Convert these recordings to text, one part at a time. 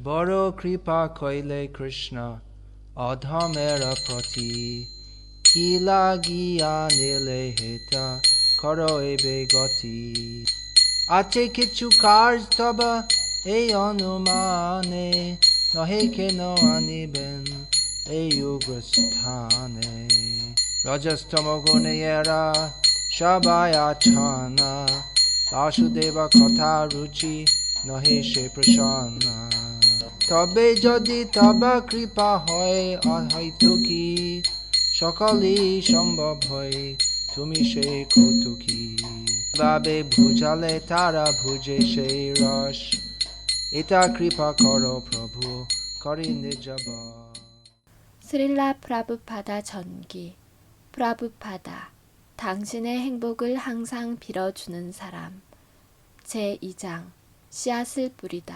বড় কৃপা কইলে কৃষ্ণ অধমের প্রতি কি লাগিয়া নিলে হেতা করো এবে গতি আছে কিছু কার্য তবা এই অনুমানে নহে কেন আনিবেন এই উগ্রস্থানে রজস্তম গুণে এরা সবাই আছানা বাসুদেব কথা রুচি নহে সে প্রসন্ন তবে যদি তবা কৃপা হয় হয়তো কি সকলেই সম্ভব হয় তুমি সেই কৌতুকী ভাবে বুঝালে তারা বুঝে সেই রস এটা কৃপা করো প্রভু করি নিজব 스릴라 프라부파다 전기. 프라부파다. 당신의 행복을 항상 빌어주는 사람. 제2장. 씨앗을 뿌리다.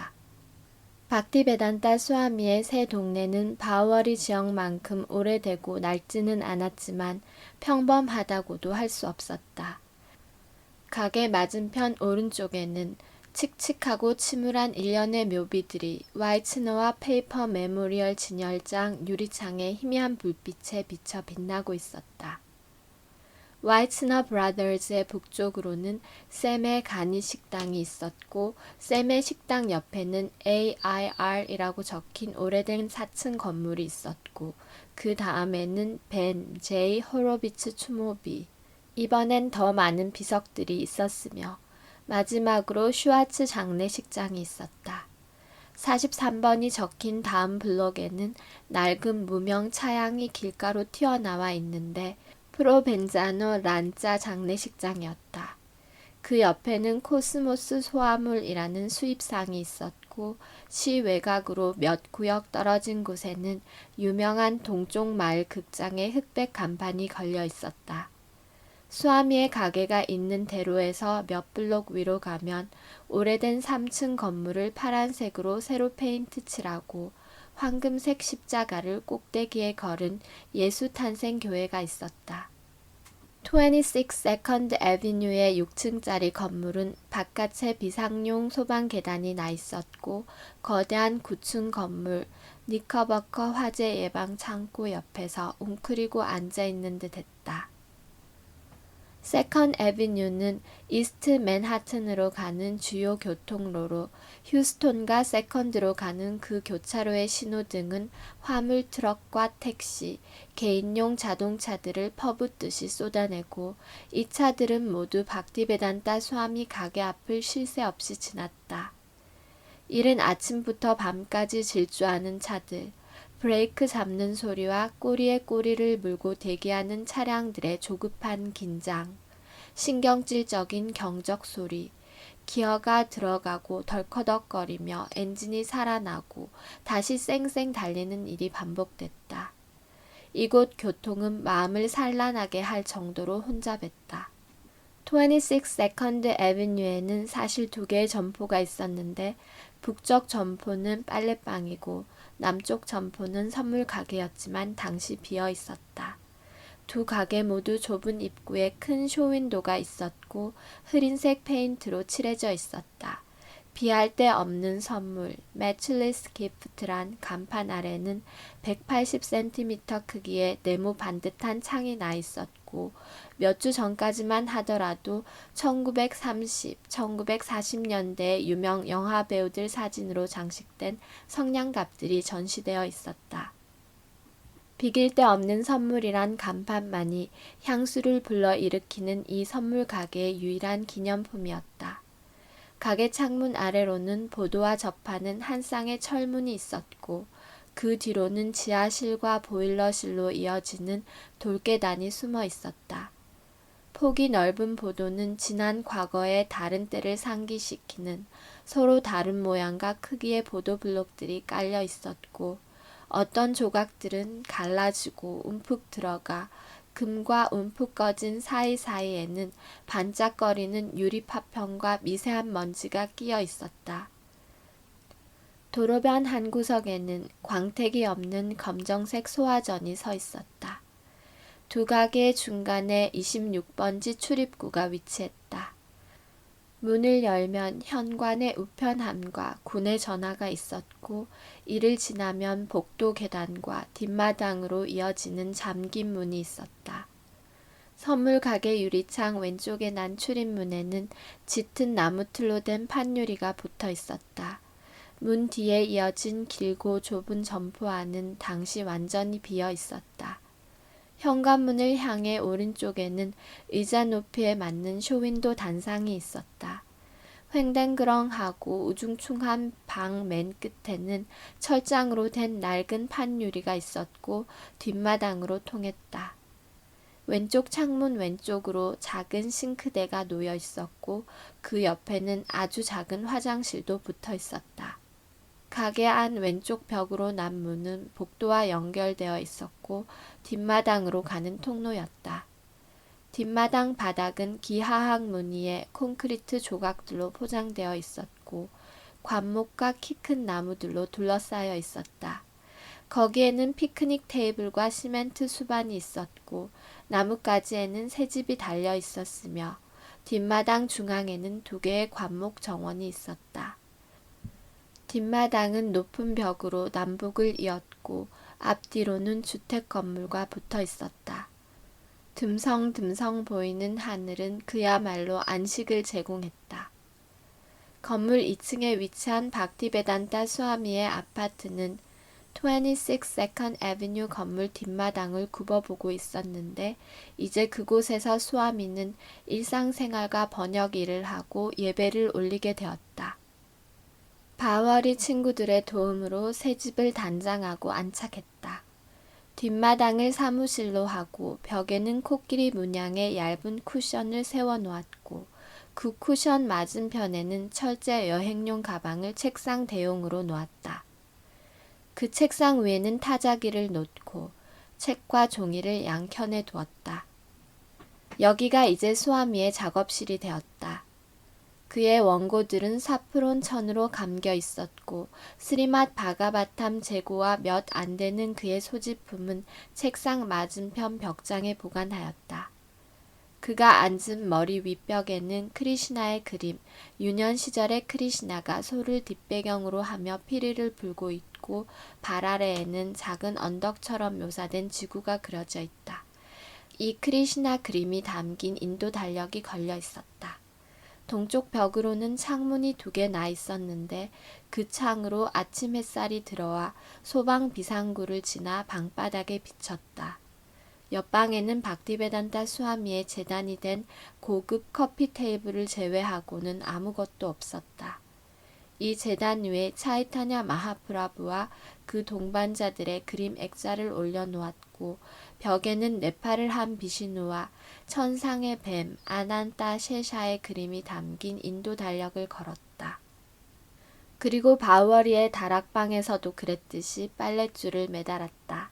박티베단타 스와미의 새 동네는 바우어리 지역만큼 오래되고 낡지는 않았지만 평범하다고도 할 수 없었다. 가게 맞은편 오른쪽에는 칙칙하고 침울한 일련의 묘비들이 와이츠너와 페이퍼 메모리얼 진열장 유리창의 희미한 불빛에 비쳐 빛나고 있었다. 와이츠너 브라더즈의 북쪽으로는 샘의 간이 식당이 있었고 샘의 식당 옆에는 AIR이라고 적힌 오래된 4층 건물이 있었고 그 다음에는 벤 J 호로비츠 추모비 이번엔 더 많은 비석들이 있었으며 마지막으로 슈와츠 장례식장이 있었다. 43번이 적힌 다음 블록에는 낡은 무명 차양이 길가로 튀어나와 있는데 프로벤자노 란짜 장례식장이었다. 그 옆에는 코스모스 소화물이라는 수입상이 있었고 시 외곽으로 몇 구역 떨어진 곳에는 유명한 동쪽 마을 극장의 흑백 간판이 걸려 있었다. 수아미의 가게가 있는 대로에서 몇 블록 위로 가면 오래된 3층 건물을 파란색으로 새로 페인트 칠하고 황금색 십자가를 꼭대기에 걸은 예수 탄생 교회가 있었다. 26 세컨드 애비뉴의 6층짜리 건물은 바깥에 비상용 소방 계단이 나 있었고 거대한 9층 건물 니커버커 화재 예방 창고 옆에서 웅크리고 앉아 있는 듯 했다. 세컨드 애비뉴는 이스트 맨하튼으로 가는 주요 교통로로 휴스톤과 세컨드로 가는 그 교차로의 신호등은 화물 트럭과 택시, 개인용 자동차들을 퍼붓듯이 쏟아내고 이 차들은 모두 박티베단타 스와미 가게 앞을 쉴 새 없이 지났다. 이른 아침부터 밤까지 질주하는 차들, 브레이크 잡는 소리와 꼬리에 꼬리를 물고 대기하는 차량들의 조급한 긴장, 신경질적인 경적 소리, 기어가 들어가고 덜커덕거리며 엔진이 살아나고 다시 쌩쌩 달리는 일이 반복됐다. 이곳 교통은 마음을 산란하게 할 정도로 혼잡했다. 26 세컨드 애비뉴에는 사실 2개의 점포가 있었는데 북쪽 점포는 빨래방이고 남쪽 점포는 선물 가게였지만 당시 비어 있었다. 두 가게 모두 좁은 입구에 큰 쇼윈도가 있었고 흐린색 페인트로 칠해져 있었다. 비할 데 없는 선물, 매출리스 기프트란 간판 아래는 180cm 크기의 네모 반듯한 창이 나 있었고 몇 주 전까지만 하더라도 1930, 1940년대의 유명 영화 배우들 사진으로 장식된 성냥갑들이 전시되어 있었다. 비길 데 없는 선물이란 간판만이 향수를 불러일으키는 이 선물 가게의 유일한 기념품이었다. 가게 창문 아래로는 보도와 접하는 한 쌍의 철문이 있었고 그 뒤로는 지하실과 보일러실로 이어지는 돌계단이 숨어 있었다. 폭이 넓은 보도는 지난 과거의 다른 때를 상기시키는 서로 다른 모양과 크기의 보도 블록들이 깔려 있었고 어떤 조각들은 갈라지고 움푹 들어가 금과 움푹 꺼진 사이사이에는 반짝거리는 유리 파편과 미세한 먼지가 끼어 있었다. 도로변 한 구석에는 광택이 없는 검정색 소화전이 서 있었다. 두 가게의 중간에 26번지 출입구가 위치했다. 문을 열면 현관의 우편함과 군의 전화가 있었고 이를 지나면 복도 계단과 뒷마당으로 이어지는 잠긴 문이 있었다. 선물 가게 유리창 왼쪽에 난 출입문에는 짙은 나무틀로 된 판유리가 붙어 있었다. 문 뒤에 이어진 길고 좁은 점포 안은 당시 완전히 비어 있었다. 현관문을 향해 오른쪽에는 의자 높이에 맞는 쇼윈도 단상이 있었다. 횡댕그렁하고 우중충한 방 맨 끝에는 철장으로 된 낡은 판유리가 있었고 뒷마당으로 통했다. 왼쪽 창문 왼쪽으로 작은 싱크대가 놓여 있었고 그 옆에는 아주 작은 화장실도 붙어 있었다. 가게 안 왼쪽 벽으로 난 문은 복도와 연결되어 있었고 뒷마당으로 가는 통로였다. 뒷마당 바닥은 기하학 무늬의 콘크리트 조각들로 포장되어 있었고 관목과 키 큰 나무들로 둘러싸여 있었다. 거기에는 피크닉 테이블과 시멘트 수반이 있었고 나뭇가지에는 새집이 달려 있었으며 뒷마당 중앙에는 2개의 관목 정원이 있었다. 뒷마당은 높은 벽으로 남북을 이었고 앞뒤로는 주택 건물과 붙어 있었다. 듬성듬성 보이는 하늘은 그야말로 안식을 제공했다. 건물 2층에 위치한 박티베단타 수아미의 아파트는 26 Second Avenue 건물 뒷마당을 굽어보고 있었는데 이제 그곳에서 수아미는 일상생활과 번역 일을 하고 예배를 올리게 되었다. 바월이 친구들의 도움으로 새 집을 단장하고 안착했다. 뒷마당을 사무실로 하고 벽에는 코끼리 문양의 얇은 쿠션을 세워놓았고 그 쿠션 맞은편에는 철제 여행용 가방을 책상 대용으로 놓았다. 그 책상 위에는 타자기를 놓고 책과 종이를 양켠에 두었다. 여기가 이제 수아미의 작업실이 되었다. 그의 원고들은 사프론 천으로 감겨 있었고 스리맛 바가바탐 재고와 몇 안 되는 그의 소지품은 책상 맞은편 벽장에 보관하였다. 그가 앉은 머리 윗벽에는 크리시나의 그림, 유년 시절의 크리시나가 소를 뒷배경으로 하며 피리를 불고 있고 발 아래에는 작은 언덕처럼 묘사된 지구가 그려져 있다. 이 크리시나 그림이 담긴 인도 달력이 걸려 있었다. 동쪽 벽으로는 창문이 2개 나 있었는데 그 창으로 아침 햇살이 들어와 소방 비상구를 지나 방바닥에 비쳤다. 옆방에는 박티베단타 수아미의 재단이 된 고급 커피 테이블을 제외하고는 아무것도 없었다. 이 재단 위에 차이타냐 마하프라부와 그 동반자들의 그림 액자를 올려놓았고 벽에는 네팔을 한 비시누와 천상의 뱀 아난타 셰샤의 그림이 담긴 인도 달력을 걸었다. 그리고 바워리의 다락방에서도 그랬듯이 빨랫줄을 매달았다.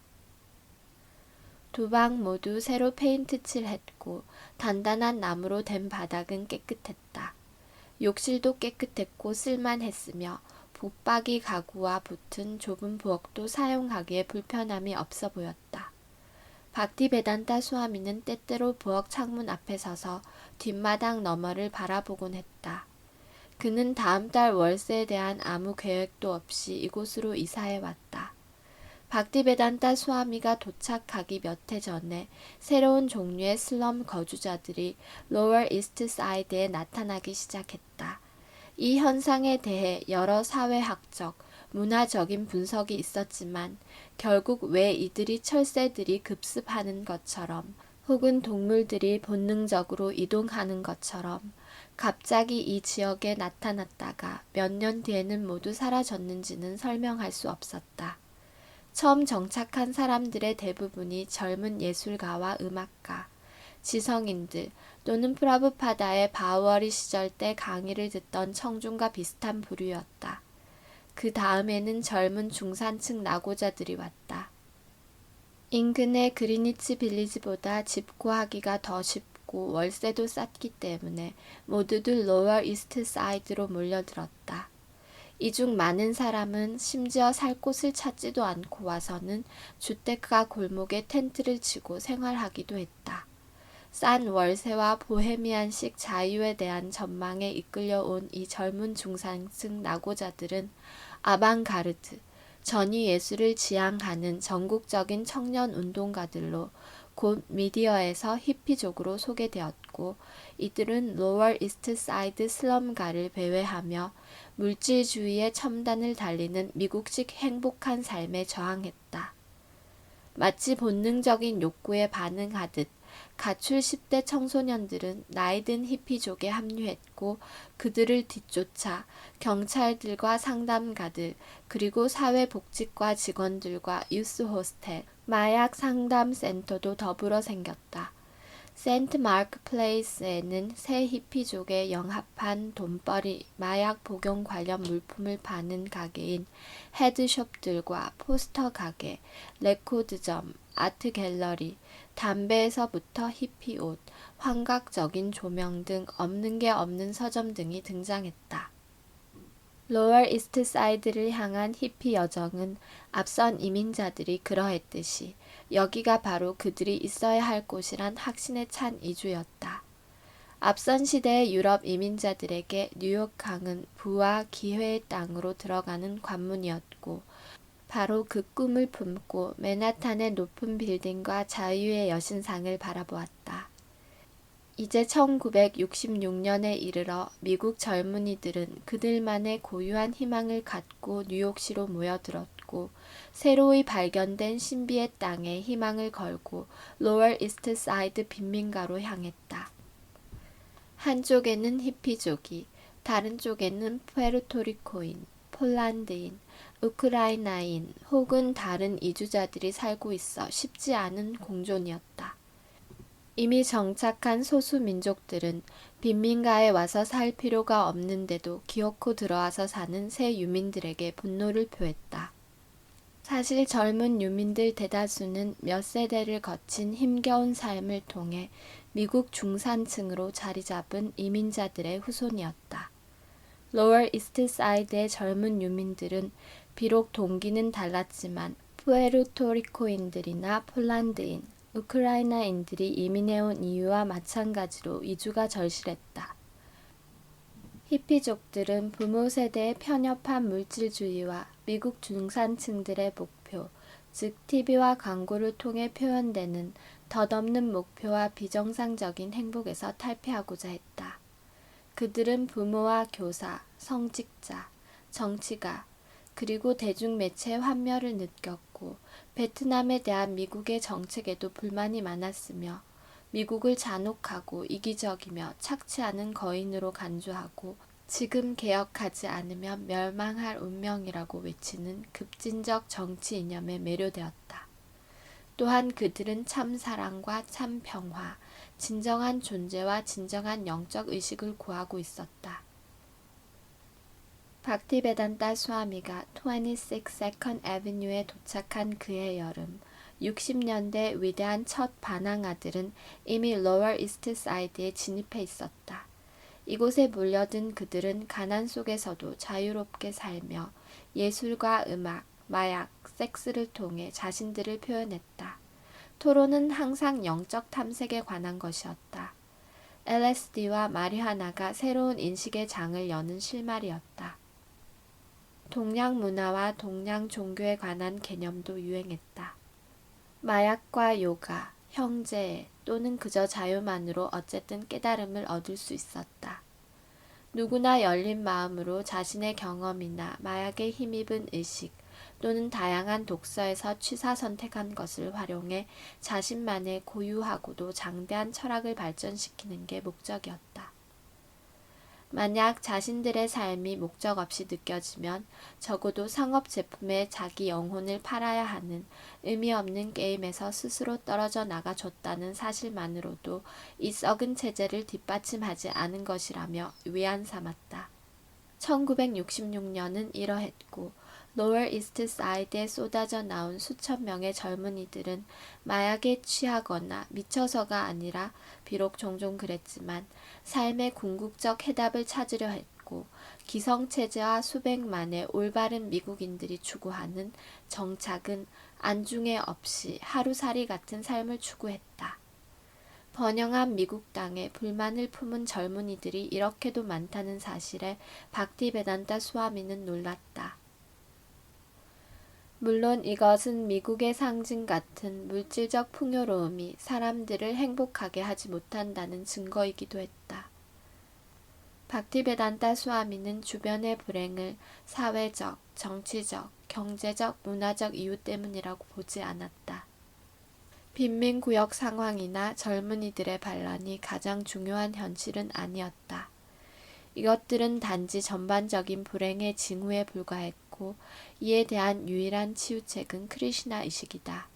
2방 모두 새로 페인트 칠했고 단단한 나무로 된 바닥은 깨끗했다. 욕실도 깨끗했고 쓸만했으며 붙박이 가구와 붙은 좁은 부엌도 사용하기에 불편함이 없어 보였다. 박티베단타 수아미는 때때로 부엌 창문 앞에 서서 뒷마당 너머를 바라보곤 했다. 그는 다음 달 월세에 대한 아무 계획도 없이 이곳으로 이사해 왔다. 박티베단타 수아미가 도착하기 몇 해 전에 새로운 종류의 슬럼 거주자들이 로어 이스트 사이드에 나타나기 시작했다. 이 현상에 대해 여러 사회학적, 문화적인 분석이 있었지만 결국 왜 이들이 철새들이 급습하는 것처럼 혹은 동물들이 본능적으로 이동하는 것처럼 갑자기 이 지역에 나타났다가 몇 년 뒤에는 모두 사라졌는지는 설명할 수 없었다. 처음 정착한 사람들의 대부분이 젊은 예술가와 음악가, 지성인들 또는 프라부파다의 바워리 시절 때 강의를 듣던 청중과 비슷한 부류였다. 그 다음에는 젊은 중산층 낙오자들이 왔다. 인근의 그리니치 빌리지보다 집 구하기가 더 쉽고 월세도 쌌기 때문에 모두들 로어 이스트 사이드로 몰려들었다. 이 중 많은 사람은 심지어 살 곳을 찾지도 않고 와서는 주택가 골목에 텐트를 치고 생활하기도 했다. 싼 월세와 보헤미안식 자유에 대한 전망에 이끌려온 이 젊은 중산층 낙오자들은 아방가르드, 전위 예술을 지향하는 전국적인 청년 운동가들로 곧 미디어에서 히피족으로 소개되었고, 이들은 로월 이스트 사이드 슬럼가를 배회하며 물질주의의 첨단을 달리는 미국식 행복한 삶에 저항했다. 마치 본능적인 욕구에 반응하듯 가출 10대 청소년들은 나이든 히피족에 합류했고, 그들을 뒤쫓아 경찰들과 상담가들, 그리고 사회복지과 직원들과 유스 호스텔, 마약 상담 센터도 더불어 생겼다. 세인트 마크 플레이스에는 새 히피족에 영합한 돈벌이 마약 복용 관련 물품을 파는 가게인 헤드숍들과 포스터 가게, 레코드점, 아트 갤러리, 담배에서부터 히피 옷, 환각적인 조명 등 없는 게 없는 서점 등이 등장했다. 로월 이스트 사이드를 향한 히피 여정은 앞선 이민자들이 그러했듯이 여기가 바로 그들이 있어야 할 곳이란 확신에 찬 이주였다. 앞선 시대의 유럽 이민자들에게 뉴욕강은 부와 기회의 땅으로 들어가는 관문이었고, 바로 그 꿈을 품고 맨하탄의 높은 빌딩과 자유의 여신상을 바라보았다. 이제 1966년에 이르러 미국 젊은이들은 그들만의 고유한 희망을 갖고 뉴욕시로 모여들었고, 새로이 발견된 신비의 땅에 희망을 걸고 로월 이스트 사이드 빈민가로 향했다. 한쪽에는 히피족이, 다른 쪽에는 푸에르토리코인, 폴란드인, 우크라이나인 혹은 다른 이주자들이 살고 있어 쉽지 않은 공존이었다. 이미 정착한 소수 민족들은 빈민가에 와서 살 필요가 없는데도 기어코 들어와서 사는 새 유민들에게 분노를 표했다. 사실 젊은 유민들 대다수는 몇 세대를 거친 힘겨운 삶을 통해 미국 중산층으로 자리 잡은 이민자들의 후손이었다. 로월 이스트 사이드의 젊은 유민들은 비록 동기는 달랐지만 푸에르토리코인들이나 폴란드인, 우크라이나인들이 이민해온 이유와 마찬가지로 이주가 절실했다. 히피족들은 부모 세대의 편협한 물질주의와 미국 중산층들의 목표, 즉 TV와 광고를 통해 표현되는 덧없는 목표와 비정상적인 행복에서 탈피하고자 했다. 그들은 부모와 교사, 성직자, 정치가, 그리고 대중매체의 환멸을 느꼈고, 베트남에 대한 미국의 정책에도 불만이 많았으며, 미국을 잔혹하고 이기적이며 착취하는 거인으로 간주하고, 지금 개혁하지 않으면 멸망할 운명이라고 외치는 급진적 정치 이념에 매료되었다. 또한 그들은 참 사랑과 참 평화, 진정한 존재와 진정한 영적 의식을 구하고 있었다. 박티베단타 스와미가 26 세컨드 애비뉴에 도착한 그해 여름, 60년대 위대한 첫 반항아들은 이미 로월 이스트 사이드에 진입해 있었다. 이곳에 몰려든 그들은 가난 속에서도 자유롭게 살며 예술과 음악, 마약, 섹스를 통해 자신들을 표현했다. 토론은 항상 영적 탐색에 관한 것이었다. LSD와 마리화나가 새로운 인식의 장을 여는 실마리였다. 동양 문화와 동양 종교에 관한 개념도 유행했다. 마약과 요가, 형제 또는 그저 자유만으로 어쨌든 깨달음을 얻을 수 있었다. 누구나 열린 마음으로 자신의 경험이나 마약에 힘입은 의식 또는 다양한 독서에서 취사 선택한 것을 활용해 자신만의 고유하고도 장대한 철학을 발전시키는 게 목적이었다. 만약 자신들의 삶이 목적 없이 느껴지면 적어도 상업 제품에 자기 영혼을 팔아야 하는 의미 없는 게임에서 스스로 떨어져 나가줬다는 사실만으로도 이 썩은 체제를 뒷받침하지 않은 것이라며 위안 삼았다. 1966년은 이러했고, 로월 이스트 사이드에 쏟아져 나온 수천 명의 젊은이들은 마약에 취하거나 미쳐서가 아니라, 비록 종종 그랬지만 삶의 궁극적 해답을 찾으려 했고, 기성체제와 수백만의 올바른 미국인들이 추구하는 정착은 안중에 없이 하루살이 같은 삶을 추구했다. 번영한 미국 땅에 불만을 품은 젊은이들이 이렇게도 많다는 사실에 박티베단타 스와미는 놀랐다. 물론 이것은 미국의 상징 같은 물질적 풍요로움이 사람들을 행복하게 하지 못한다는 증거이기도 했다. 박티베단타 스와미는 주변의 불행을 사회적, 정치적, 경제적, 문화적 이유 때문이라고 보지 않았다. 빈민구역 상황이나 젊은이들의 반란이 가장 중요한 현실은 아니었다. 이것들은 단지 전반적인 불행의 징후에 불과했고 이에 대한 유일한 치유책은 크리시나 의식이다.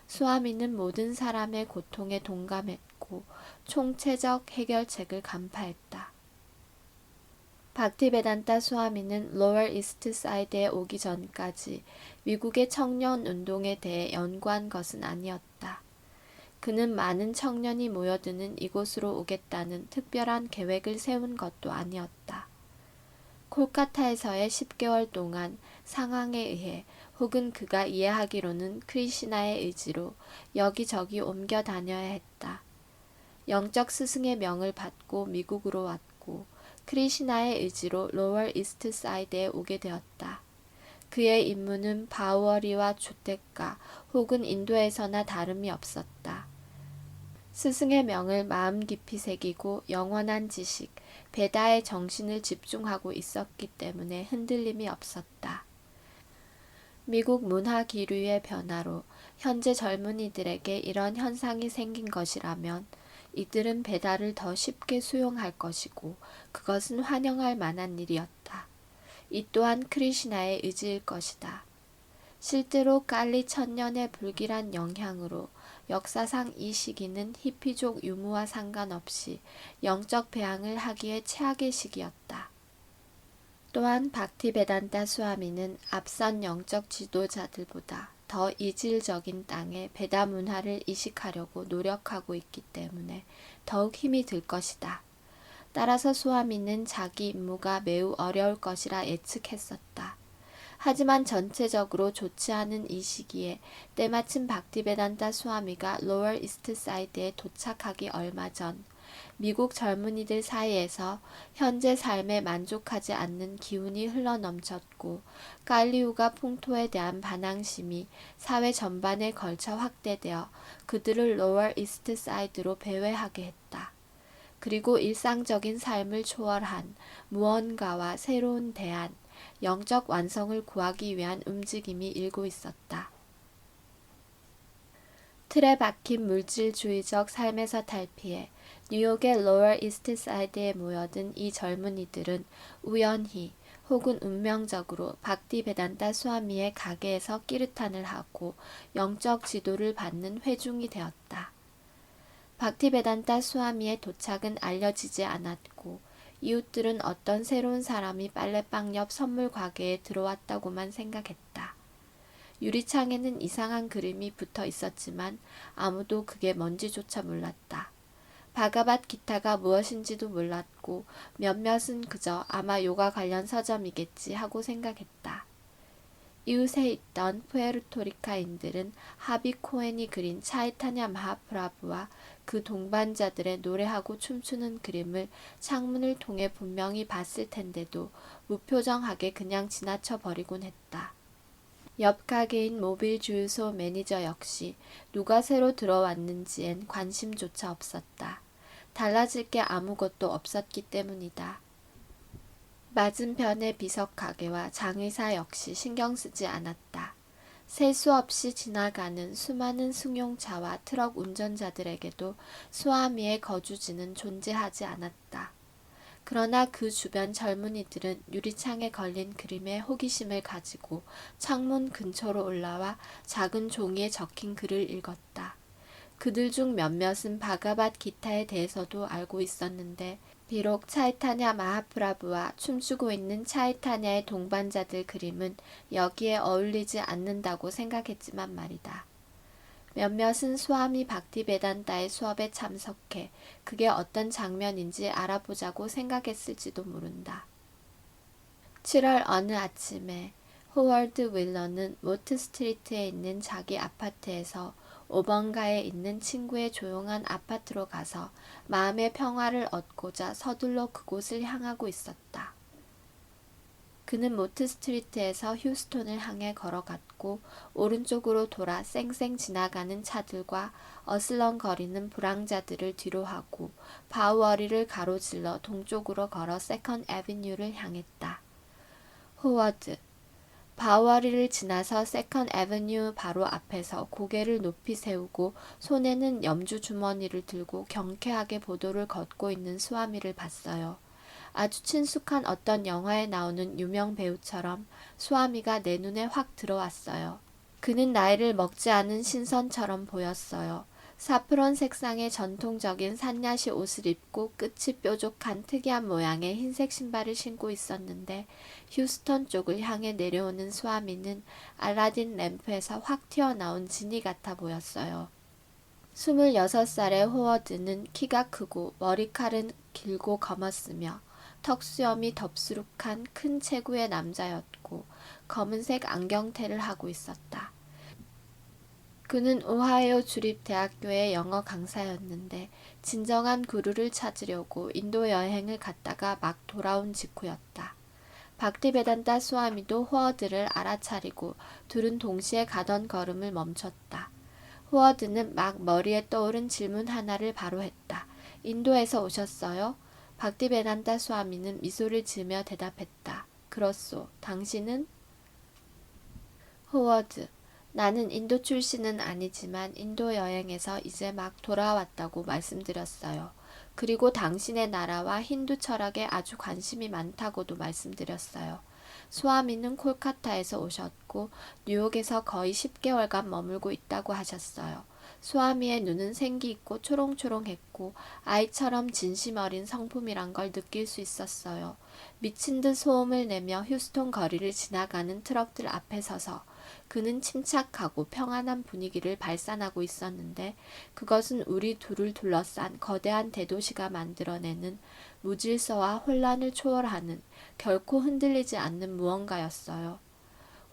스와미는 모든 사람의 고통에 동감했고 총체적 해결책을 간파했다. 박티베단타 스와미는 로얼 이스트 사이드에 오기 전까지 미국의 청년 운동에 대해 연구한 것은 아니었다. 그는 많은 청년이 모여드는 이곳으로 오겠다는 특별한 계획을 세운 것도 아니었다. 콜카타에서의 10개월 동안 상황에 의해 혹은 그가 이해하기로는 크리시나의 의지로 여기저기 옮겨 다녀야 했다. 영적 스승의 명을 받고 미국으로 왔고 크리시나의 의지로 로월 이스트 사이드에 오게 되었다. 그의 임무는 바우어리와 주택가 혹은 인도에서나 다름이 없었다. 스승의 명을 마음 깊이 새기고 영원한 지식, 베다의 정신을 집중하고 있었기 때문에 흔들림이 없었다. 미국 문화 기류의 변화로 현재 젊은이들에게 이런 현상이 생긴 것이라면 이들은 베다를 더 쉽게 수용할 것이고 그것은 환영할 만한 일이었다. 이 또한 크리시나의 의지일 것이다. 실제로 깔리 천년의 불길한 영향으로 역사상 이 시기는 히피족 유무와 상관없이 영적 배양을 하기에 최악의 시기였다. 또한 박티베단타 스와미는 앞선 영적 지도자들보다 더 이질적인 땅에 베다 문화를 이식하려고 노력하고 있기 때문에 더욱 힘이 들 것이다. 따라서 스와미는 자기 임무가 매우 어려울 것이라 예측했었다. 하지만 전체적으로 좋지 않은 이 시기에 때마침 박티베단타 스와미가 로얼 이스트 사이드에 도착하기 얼마 전 미국 젊은이들 사이에서 현재 삶에 만족하지 않는 기운이 흘러넘쳤고 깔리우가 풍토에 대한 반항심이 사회 전반에 걸쳐 확대되어 그들을 로얼 이스트 사이드로 배회하게 했다. 그리고 일상적인 삶을 초월한 무언가와 새로운 대안, 영적 완성을 구하기 위한 움직임이 일고 있었다. 틀에 박힌 물질주의적 삶에서 탈피해 뉴욕의 로얼 이스트 사이드에 모여든 이 젊은이들은 우연히 혹은 운명적으로 박티베단타 스와미의 가게에서 끼르탄을 하고 영적 지도를 받는 회중이 되었다. 박티베단타 스와미의 도착은 알려지지 않았고 이웃들은 어떤 새로운 사람이 빨래방 옆 선물 가게에 들어왔다고만 생각했다. 유리창에는 이상한 그림이 붙어 있었지만 아무도 그게 뭔지조차 몰랐다. 바가밧 기타가 무엇인지도 몰랐고 몇몇은 그저 아마 요가 관련 서점이겠지 하고 생각했다. 이웃에 있던 푸에르토리카인들은 하비 코엔이 그린 차이타냐 마하프라부와 그 동반자들의 노래하고 춤추는 그림을 창문을 통해 분명히 봤을 텐데도 무표정하게 그냥 지나쳐 버리곤 했다. 옆 가게인 모빌 주유소 매니저 역시 누가 새로 들어왔는지엔 관심조차 없었다. 달라질 게 아무것도 없었기 때문이다. 맞은편의 비석 가게와 장의사 역시 신경 쓰지 않았다. 셀 수 없이 지나가는 수많은 승용차와 트럭 운전자들에게도 스와미의 거주지는 존재하지 않았다. 그러나 그 주변 젊은이들은 유리창에 걸린 그림에 호기심을 가지고 창문 근처로 올라와 작은 종이에 적힌 글을 읽었다. 그들 중 몇몇은 바가밧 기타에 대해서도 알고 있었는데 비록 차이타냐 마하프라부와 춤추고 있는 차이타냐의 동반자들 그림은 여기에 어울리지 않는다고 생각했지만 말이다. 몇몇은 스와미 박티베단타의 수업에 참석해 그게 어떤 장면인지 알아보자고 생각했을지도 모른다. 7월 어느 아침에 호월드 윌러는 모트 스트리트에 있는 자기 아파트에서 5번가에 있는 친구의 조용한 아파트로 가서 마음의 평화를 얻고자 서둘러 그곳을 향하고 있었다. 그는 모트 스트리트에서 휴스톤을 향해 걸어갔고 오른쪽으로 돌아 쌩쌩 지나가는 차들과 어슬렁거리는 불황자들을 뒤로하고 바우어리를 가로질러 동쪽으로 걸어 세컨 애비뉴를 향했다. 호워드. 바우어리를 지나서 세컨 애비뉴 바로 앞에서 고개를 높이 세우고 손에는 염주 주머니를 들고 경쾌하게 보도를 걷고 있는 수아미를 봤어요. 아주 친숙한 어떤 영화에 나오는 유명 배우처럼 수아미가 내 눈에 확 들어왔어요. 그는 나이를 먹지 않은 신선처럼 보였어요. 사프론 색상의 전통적인 산야시 옷을 입고 끝이 뾰족한 특이한 모양의 흰색 신발을 신고 있었는데 휴스턴 쪽을 향해 내려오는 수아미는 알라딘 램프에서 확 튀어나온 지니 같아 보였어요. 26살의 호워드는 키가 크고 머리칼은 길고 검었으며 턱수염이 덥수룩한 큰 체구의 남자였고 검은색 안경테를 하고 있었다. 그는 오하이오 주립대학교의 영어 강사였는데 진정한 구루를 찾으려고 인도 여행을 갔다가 막 돌아온 직후였다. 박티베단타 수아미도 호워드를 알아차리고 둘은 동시에 가던 걸음을 멈췄다. 호워드는 막 머리에 떠오른 질문 하나를 바로 했다. 인도에서 오셨어요? 박티베단타 수아미는 미소를 지으며 대답했다. 그렇소. 당신은? 호워드. 나는 인도 출신은 아니지만 인도 여행에서 이제 막 돌아왔다고 말씀드렸어요. 그리고 당신의 나라와 힌두 철학에 아주 관심이 많다고도 말씀드렸어요. 수아미는 콜카타에서 오셨고 뉴욕에서 거의 10개월간 머물고 있다고 하셨어요. 수아미의 눈은 생기 있고 초롱초롱했고 아이처럼 진심 어린 성품이란 걸 느낄 수 있었어요. 미친 듯 소음을 내며 휴스톤 거리를 지나가는 트럭들 앞에 서서 그는 침착하고 평안한 분위기를 발산하고 있었는데 그것은 우리 둘을 둘러싼 거대한 대도시가 만들어내는 무질서와 혼란을 초월하는 결코 흔들리지 않는 무언가였어요.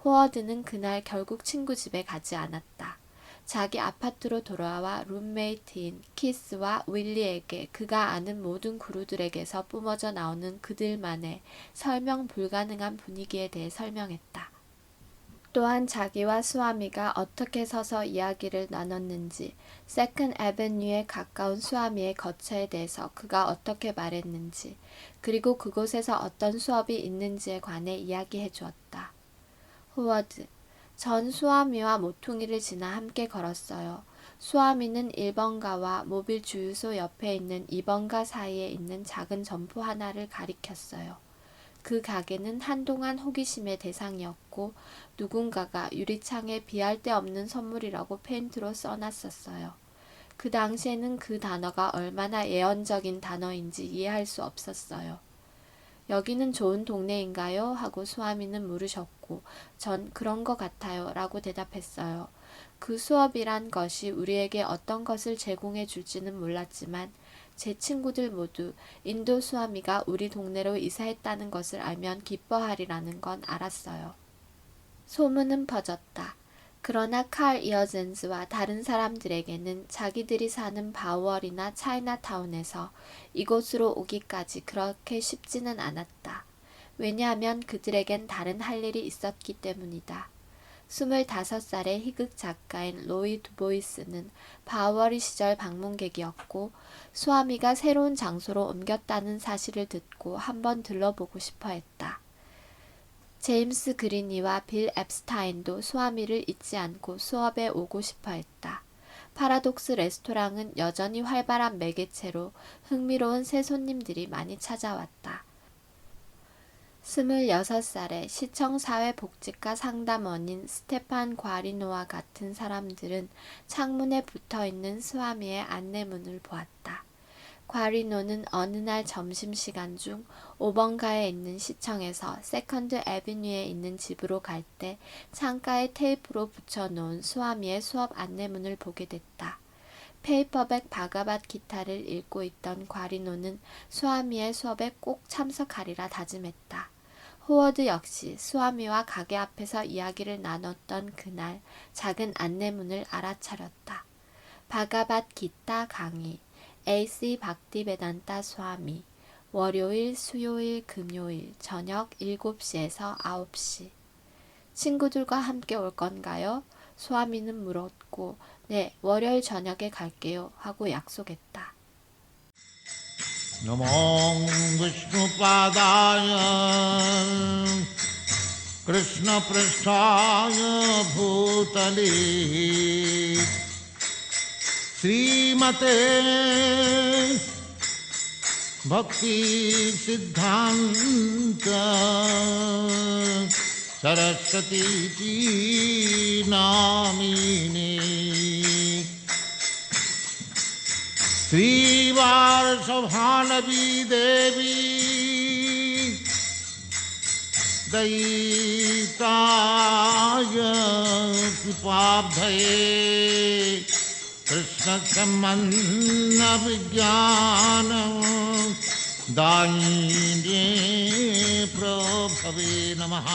호워드는 그날 결국 친구 집에 가지 않았다. 자기 아파트로 돌아와 룸메이트인 키스와 윌리에게 그가 아는 모든 그루들에게서 뿜어져 나오는 그들만의 설명 불가능한 분위기에 대해 설명했다. 또한 자기와 수아미가 어떻게 서서 이야기를 나눴는지, 세컨 애베뉴에 가까운 수아미의 거처에 대해서 그가 어떻게 말했는지, 그리고 그곳에서 어떤 수업이 있는지에 관해 이야기해 주었다. 호워드. 전 수아미와 모퉁이를 지나 함께 걸었어요. 수아미는 1번가와 모빌 주유소 옆에 있는 2번가 사이에 있는 작은 점포 하나를 가리켰어요. 그 가게는 한동안 호기심의 대상이었고 누군가가 유리창에 비할 데 없는 선물이라고 페인트로 써놨었어요. 그 당시에는 그 단어가 얼마나 예언적인 단어인지 이해할 수 없었어요. 여기는 좋은 동네인가요? 하고 수아미는 물으셨고 전 그런 것 같아요 라고 대답했어요. 그 수업이란 것이 우리에게 어떤 것을 제공해 줄지는 몰랐지만 제 친구들 모두 인도 수아미가 우리 동네로 이사했다는 것을 알면 기뻐하리라는 건 알았어요. 소문은 퍼졌다. 그러나 칼 이어젠스와 다른 사람들에게는 자기들이 사는 바우얼이나 차이나타운에서 이곳으로 오기까지 그렇게 쉽지는 않았다. 왜냐하면 그들에겐 다른 할 일이 있었기 때문이다. 25살의 희극 작가인 로이 두보이스는 바우어리 시절 방문객이었고 수아미가 새로운 장소로 옮겼다는 사실을 듣고 한번 들러보고 싶어 했다. 제임스 그리니와 빌 앱스타인도 수아미를 잊지 않고 수업에 오고 싶어 했다. 파라독스 레스토랑은 여전히 활발한 매개체로 흥미로운 새 손님들이 많이 찾아왔다. 26살의 시청사회복지과 상담원인 스테판 과리노와 같은 사람들은 창문에 붙어있는 수아미의 안내문을 보았다. 과리노는 어느 날 점심시간 중 5번가에 있는 시청에서 세컨드 애비뉴에 있는 집으로 갈 때 창가에 테이프로 붙여놓은 수아미의 수업 안내문을 보게 됐다. 페이퍼백 바가밭 기타를 읽고 있던 과리노는 수아미의 수업에 꼭 참석하리라 다짐했다. 호워드 역시 수아미와 가게 앞에서 이야기를 나눴던 그날 작은 안내문을 알아차렸다. 바가밧 기타 강의, A.C. 박디베단타 수아미, 월요일, 수요일, 금요일, 저녁 7시에서 9시. 친구들과 함께 올 건가요? 수아미는 물었고, 네, 월요일 저녁에 갈게요 하고 약속했다. नमो विष्णुपादाय कृष्णपृष्ठाय भूतले श्रीमते भक्तिसिद्धान्त सरस्वती नामिने श्रीवारसभानवी देवी दयिताय कृपाब्धये कृष्णसम्बन्ध विज्ञान दायिने प्रभवे नमः।